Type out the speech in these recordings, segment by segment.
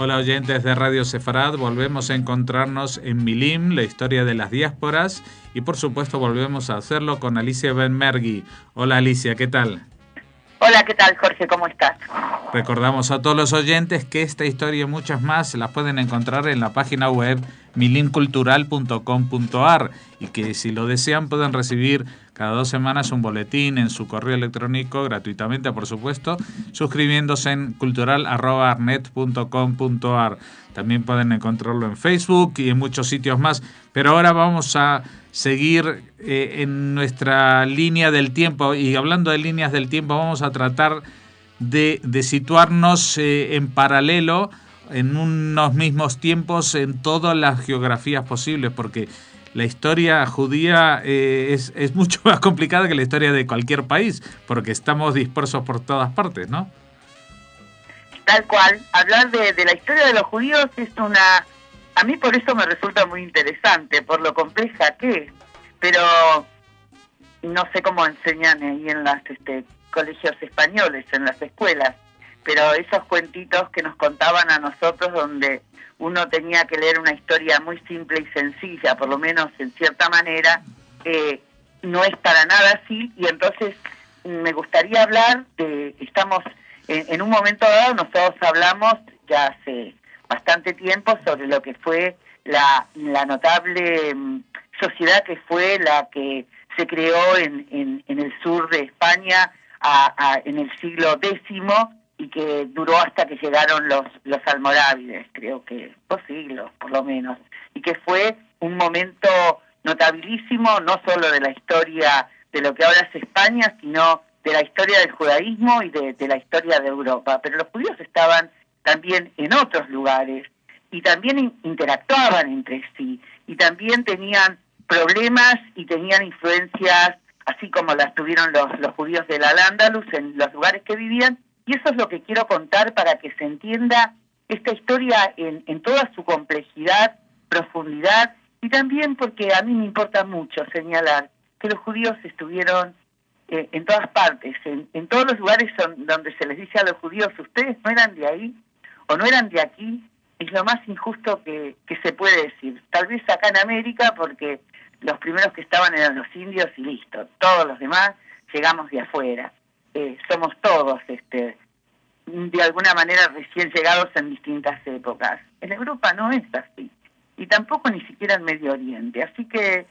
Hola oyentes de Radio Sefarad, volvemos a encontrarnos en Milim, la historia de las diásporas, y por supuesto volvemos a hacerlo con Alicia Benmergui. Hola Alicia, ¿qué tal? Hola, ¿qué tal, Jorge? ¿Cómo estás? Recordamos a todos los oyentes que esta historia y muchas más las pueden encontrar en la página web milimcultural.com.ar y que si lo desean pueden recibir cada 2 semanas un boletín en su correo electrónico gratuitamente, por supuesto, suscribiéndose en cultural@arnet.com.ar. También pueden encontrarlo en Facebook y en muchos sitios más. Pero ahora vamos a seguir en nuestra línea del tiempo, y hablando de líneas del tiempo vamos a tratar de situarnos en paralelo en unos mismos tiempos en todas las geografías posibles, porque la historia judía es mucho más complicada que la historia de cualquier país, porque estamos dispersos por todas partes, ¿no? Tal cual. Hablar de la historia de los judíos es una... A mí por eso me resulta muy interesante, por lo compleja que es. Pero no sé cómo enseñan ahí en los colegios españoles, en las escuelas. Pero esos cuentitos que nos contaban a nosotros, donde uno tenía que leer una historia muy simple y sencilla, por lo menos en cierta manera, no es para nada así. Y entonces me gustaría hablar de... Estamos en un momento dado, nosotros hablamos ya hace bastante tiempo sobre lo que fue la notable sociedad que fue la que se creó en el sur de España en el siglo X, y que duró hasta que llegaron los almorávides, creo que 2 siglos por lo menos, y que fue un momento notabilísimo, no solo de la historia de lo que ahora es España, sino de la historia del judaísmo y de la historia de Europa. Pero los judíos estaban también en otros lugares y también interactuaban entre sí, y también tenían problemas y tenían influencias, así como las tuvieron los judíos del Al-Ándalus en los lugares que vivían. Y eso es lo que quiero contar para que se entienda esta historia en toda su complejidad, profundidad, y también porque a mí me importa mucho señalar que los judíos estuvieron en todas partes, en todos los lugares donde se les dice a los judíos: ustedes no eran de ahí o no eran de aquí. Es lo más injusto que se puede decir. Tal vez acá en América, porque los primeros que estaban eran los indios y listo. Todos los demás llegamos de afuera. Somos todos, de alguna manera, recién llegados en distintas épocas. En Europa no es así. Y tampoco ni siquiera en Medio Oriente. Así que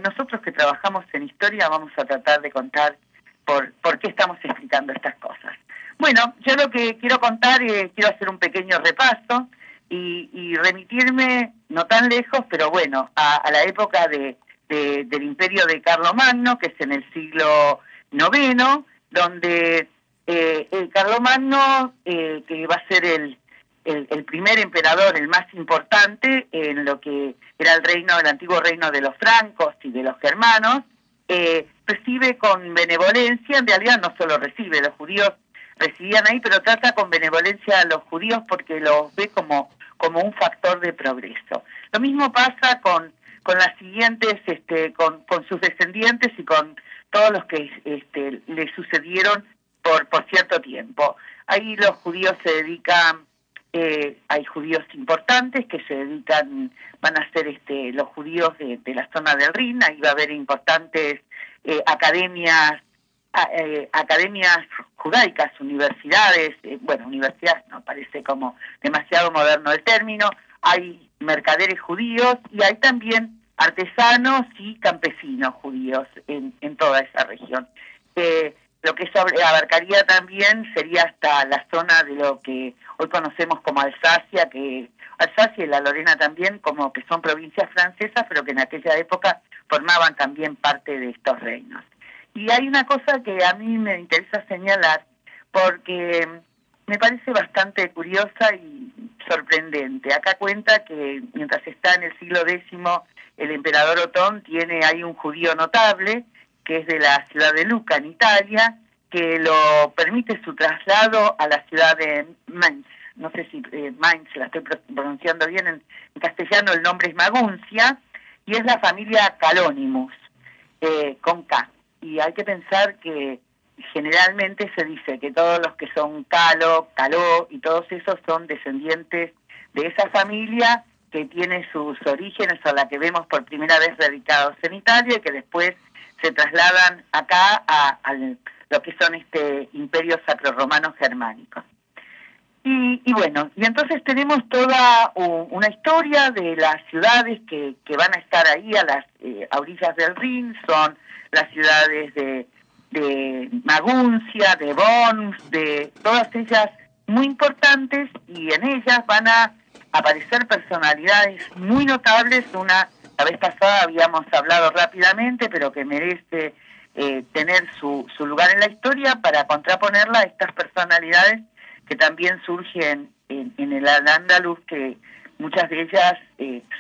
nosotros que trabajamos en historia vamos a tratar de contar por qué estamos explicando estas cosas. Bueno, yo lo que quiero contar, quiero hacer un pequeño repaso y remitirme, no tan lejos, pero bueno, a la época del imperio de Carlomagno, que es en el siglo IX, donde el Carlomagno, que va a ser el primer emperador, el más importante en lo que era el antiguo reino de los francos y de los germanos, recibe con benevolencia, en realidad no solo recibe, los judíos residían ahí, pero trata con benevolencia a los judíos porque los ve como un factor de progreso. Lo mismo pasa con las siguientes, con sus descendientes y con todos los que le sucedieron por cierto tiempo. Ahí los judíos se dedican, hay judíos importantes que se dedican, van a ser los judíos de la zona del Rin. Ahí va a haber importantes academias judaicas, universidades, universidades no parece como demasiado moderno el término. Hay mercaderes judíos y hay también artesanos y campesinos judíos en toda esa región. Lo que abarcaría también sería hasta la zona de lo que hoy conocemos como Alsacia, Alsacia y la Lorena también, como que son provincias francesas, pero que en aquella época formaban también parte de estos reinos. Y hay una cosa que a mí me interesa señalar, porque me parece bastante curiosa y sorprendente. Acá cuenta que mientras está en el siglo X, el emperador Otón tiene ahí un judío notable, que es de la ciudad de Lucca, en Italia, que lo permite su traslado a la ciudad de Mainz. No sé si Mainz la estoy pronunciando bien, en castellano el nombre es Maguncia, y es la familia Calonimus, con K. Y hay que pensar que generalmente se dice que todos los que son Caló y todos esos son descendientes de esa familia que tiene sus orígenes, o la que vemos por primera vez radicados en Italia, y que después se trasladan acá a lo que son imperios sacrorromanos germánicos. Y bueno, y entonces tenemos toda una historia de las ciudades que van a estar ahí a orillas del Rin. Son las ciudades de Maguncia, de Worms, de todas ellas muy importantes, y en ellas van a aparecer personalidades muy notables. La vez pasada habíamos hablado rápidamente, pero que merece tener su lugar en la historia para contraponerla a estas personalidades que también surgen en el Al-Ándalus, que muchas de ellas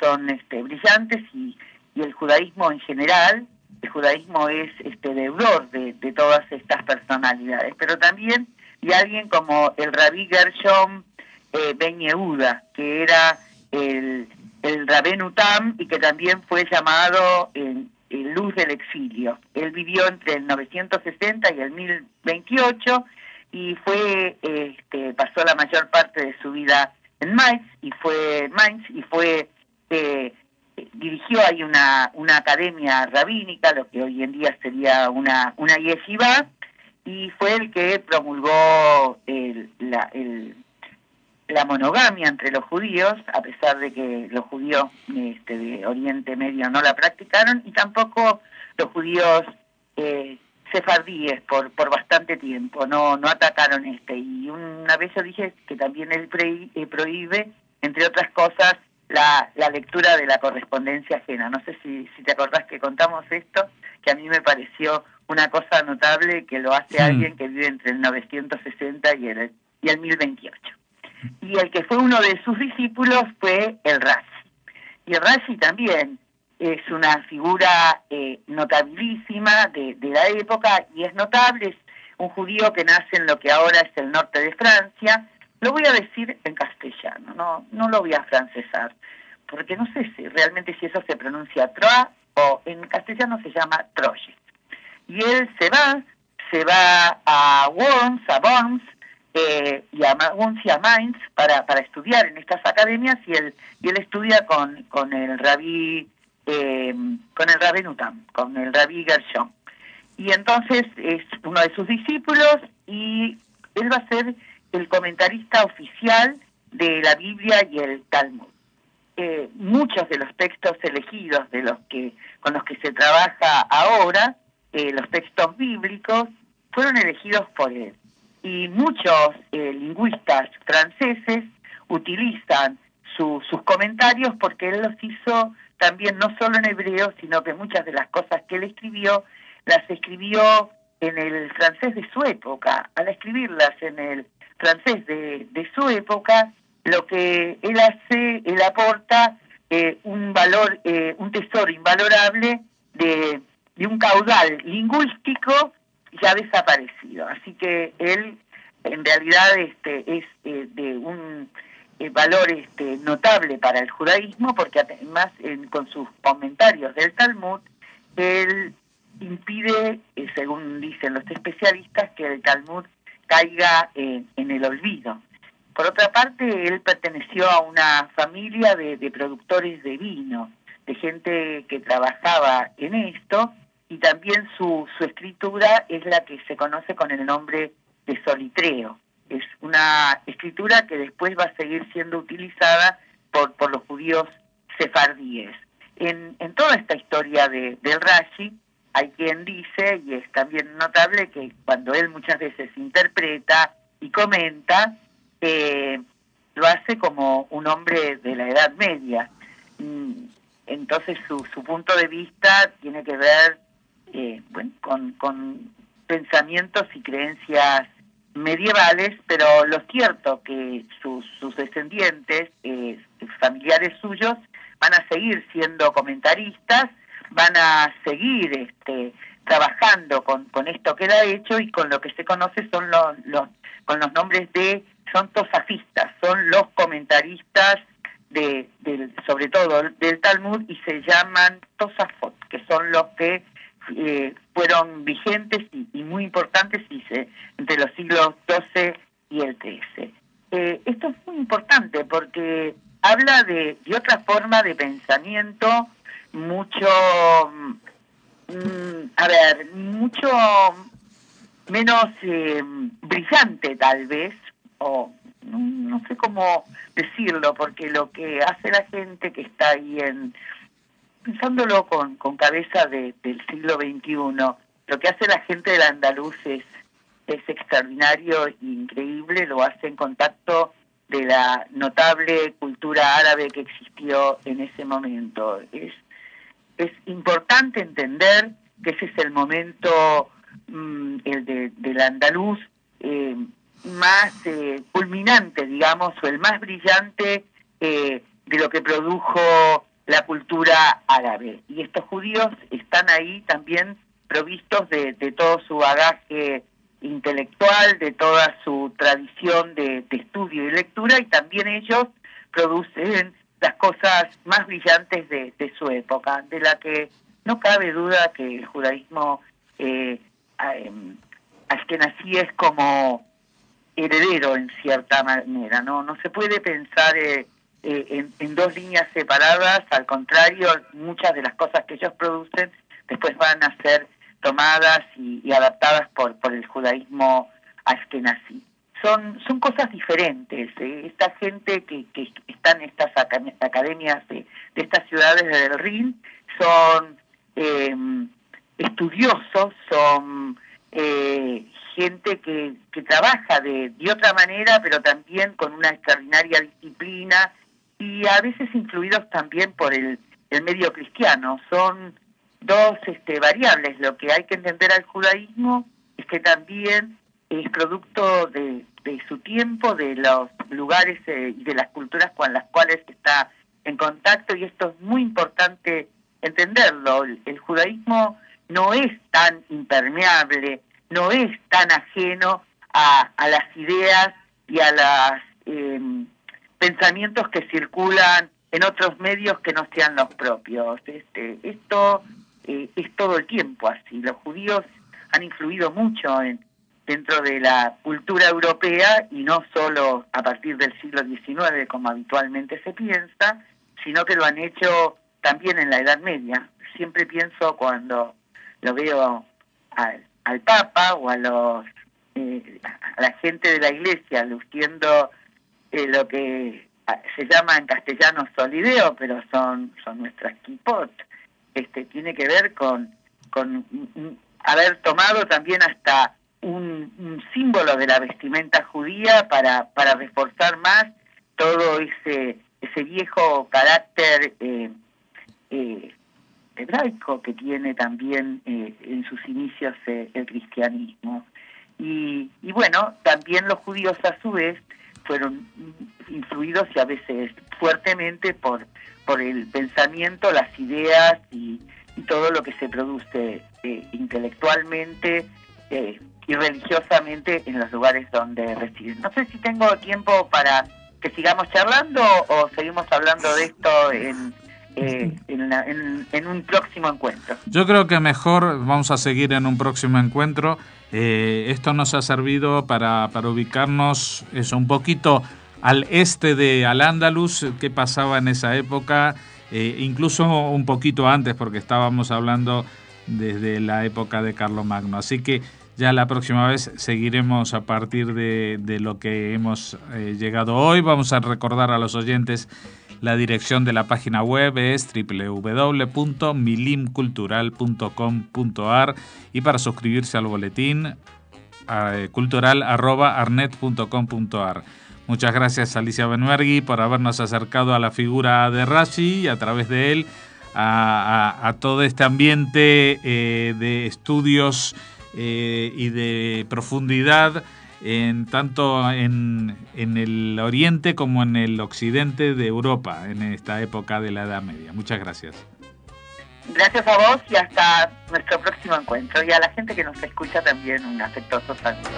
son brillantes, y el judaísmo en general. El judaísmo es deudor de todas estas personalidades, pero también y alguien como el Rabí Gershom Ben Yehuda, que era el Rabenu Tam, y que también fue llamado Luz del Exilio. Él vivió entre el 960 y el 1028, y pasó la mayor parte de su vida en Mainz, dirigió ahí una academia rabínica, lo que hoy en día sería una yeshiva, y fue el que promulgó la monogamia entre los judíos, a pesar de que los judíos de Oriente Medio no la practicaron, y tampoco los judíos sefardíes por bastante tiempo no atacaron y una vez yo dije que también él prohíbe, entre otras cosas, la lectura de la correspondencia ajena. No sé si te acordás que contamos esto, que a mí me pareció una cosa notable, que lo hace alguien que vive entre el 960 y el 1028. Y el que fue uno de sus discípulos fue el Rashi. Y el Rashi también es una figura notabilísima de la época, y es notable, es un judío que nace en lo que ahora es el norte de Francia. Lo voy a decir en castellano, no lo voy a francesar, porque no sé realmente si eso se pronuncia Troyes o en castellano se llama Troyes. Y él se va a Worms, y a Maguncia, Mainz, para estudiar en estas academias, y él estudia con el Rabí Nutam, con el Rabí Gershom. Y entonces es uno de sus discípulos, y él va a ser el comentarista oficial de la Biblia y el Talmud. Muchos de los textos elegidos con los que se trabaja ahora, los textos bíblicos, fueron elegidos por él. Y muchos lingüistas franceses utilizan sus comentarios, porque él los hizo también no solo en hebreo, sino que muchas de las cosas que él escribió, las escribió en el francés de su época. Al escribirlas en el francés de su época, lo que él hace, él aporta un valor, un tesoro invalorable de un caudal lingüístico ya desaparecido. Así que él en realidad es de un valor notable para el judaísmo, porque además con sus comentarios del Talmud, él impide, según dicen los especialistas, que el Talmud caiga en el olvido. Por otra parte, él perteneció a una familia de productores de vino, de gente que trabajaba en esto, y también su escritura es la que se conoce con el nombre de solitreo. Es una escritura que después va a seguir siendo utilizada por los judíos sefardíes. En toda esta historia del Rashi, hay quien dice, y es también notable, que cuando él muchas veces interpreta y comenta, lo hace como un hombre de la Edad Media. Entonces su punto de vista tiene que ver con pensamientos y creencias medievales, pero lo cierto que sus descendientes, familiares suyos, van a seguir siendo comentaristas, van a seguir trabajando con esto que él ha hecho, y con lo que se conoce son con los nombres son tosafistas, son los comentaristas sobre todo del Talmud, y se llaman tosafot, que son los que fueron vigentes y muy importantes entre los siglos XII y el XIII. esto es muy importante porque habla de otra forma de pensamiento, mucho, mucho menos brillante tal vez, o no sé cómo decirlo, porque lo que hace la gente que está ahí pensándolo con cabeza del siglo XXI, lo que hace la gente del andaluz es extraordinario e increíble, lo hace en contacto de la notable cultura árabe que existió en ese momento. Es importante entender que ese es el momento, el del andaluz, más culminante, digamos, o el más brillante de lo que produjo la cultura árabe. Y estos judíos están ahí también provistos de todo su bagaje intelectual, de toda su tradición de estudio y lectura, y también ellos producen las cosas más brillantes de su época, de la que no cabe duda que el judaísmo askenazí es como heredero en cierta manera, no se puede pensar en dos líneas separadas, al contrario, muchas de las cosas que ellos producen después van a ser tomadas y adaptadas por el judaísmo askenazí. Son cosas diferentes. Esta gente que está en estas academias de estas ciudades del Rin son estudiosos, son gente que trabaja de otra manera, pero también con una extraordinaria disciplina y a veces influidos también por el medio cristiano. Son dos variables. Lo que hay que entender al judaísmo es que también es producto de su tiempo, de los lugares y de las culturas con las cuales está en contacto, y esto es muy importante entenderlo. El judaísmo no es tan impermeable, no es tan ajeno a las ideas y a los pensamientos que circulan en otros medios que no sean los propios. Esto es todo el tiempo así. Los judíos han influido mucho dentro de la cultura europea, y no solo a partir del siglo XIX, como habitualmente se piensa, sino que lo han hecho también en la Edad Media. Siempre pienso cuando lo veo al Papa o a la gente de la Iglesia luciendo lo que se llama en castellano solideo, pero son nuestras kipot. Tiene que ver con haber tomado también hasta un símbolo de la vestimenta judía para reforzar más todo ese viejo carácter hebraico que tiene también en sus inicios el cristianismo. Y bueno, también los judíos a su vez fueron influidos, y a veces fuertemente, por el pensamiento, las ideas y todo lo que se produce intelectualmente y religiosamente en los lugares donde residen. No sé si tengo tiempo para que sigamos charlando o seguimos hablando de esto en un próximo encuentro. Yo creo que mejor vamos a seguir en un próximo encuentro. Esto nos ha servido para ubicarnos un poquito al este de Al-Ándalus, qué pasaba en esa época, incluso un poquito antes, porque estábamos hablando desde la época de Carlomagno. Así que ya la próxima vez seguiremos a partir de lo que hemos llegado hoy. Vamos a recordar a los oyentes la dirección de la página web es www.milimcultural.com.ar, y para suscribirse al boletín cultural@arnet.com.ar. Muchas gracias, Alicia Benmergui, por habernos acercado a la figura de Rashi y a través de él a todo este ambiente de estudios y de profundidad tanto en el oriente como en el occidente de Europa en esta época de la Edad Media. Muchas gracias. Gracias a vos y hasta nuestro próximo encuentro. Y a la gente que nos escucha también un afectuoso saludo.